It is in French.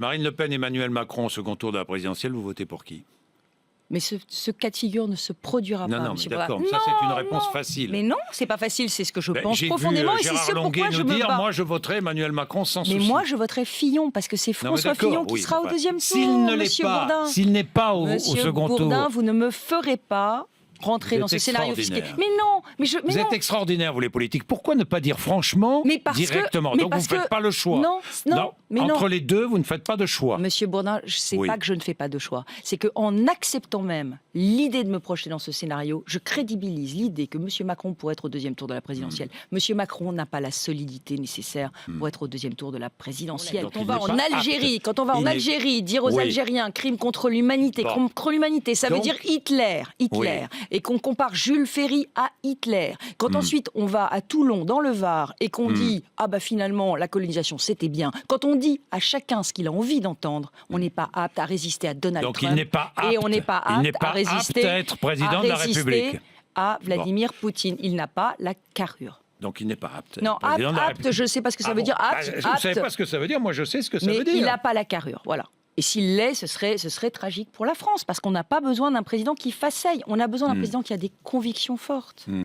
Marine Le Pen, Emmanuel Macron, au second tour de la présidentielle, vous votez pour qui? Mais ce cas de figure ne se produira pas, Non, monsieur mais d'accord, Bourdin. ça c'est une réponse non. facile. Mais non, c'est pas facile, c'est ce que je pense J'ai profondément vu et c'est Gérard ce Longuet pourquoi je nous me dire, bats. moi je voterai Emmanuel Macron sans souci. Mais moi, je voterai Fillon, parce que c'est Non, mais François d'accord, Fillon qui oui, sera enfin, au deuxième tour, s'il ne l'est monsieur pas, Bourdin. s'il n'est pas au Monsieur second Bourdin, tour, vous ne me ferez pas rentrer Vous dans êtes ce scénario fiscal. extraordinaire. Mais non, vous êtes extraordinaire, vous les politiques. Pourquoi ne pas dire franchement, directement? Donc vous ne faites pas le choix. Non, mais entre les deux, vous ne faites pas de choix. Monsieur Bourdin, c'est pas que je ne fais pas de choix. C'est qu'en acceptant même l'idée de me projeter dans ce scénario, je crédibilise l'idée que monsieur Macron pourrait être au deuxième tour de la présidentielle. Monsieur Macron n'a pas la solidité nécessaire pour être au deuxième tour de la présidentielle. Donc, Quand on va en Algérie, dire aux Algériens crime contre l'humanité, ça veut dire Hitler. Et qu'on compare Jules Ferry à Hitler. Quand ensuite on va à Toulon, dans le Var, et qu'on dit ah bah finalement la colonisation c'était bien. Quand on dit à chacun ce qu'il a envie d'entendre, on n'est pas apte à résister à Donald Trump. Il n'est pas apte. Et on n'est pas apte à résister à être président de la République. À Vladimir Poutine. Il n'a pas la carrure. Donc il n'est pas apte. Non, apte, je ne sais pas ce que ça veut dire. Apte, vous ne savez pas ce que ça veut dire, moi je sais ce que ça veut dire. Mais il n'a pas la carrure, voilà. Et s'il l'est, ce serait tragique pour la France, parce qu'on n'a pas besoin d'un président qui façaille. On a besoin d'un président qui a des convictions fortes.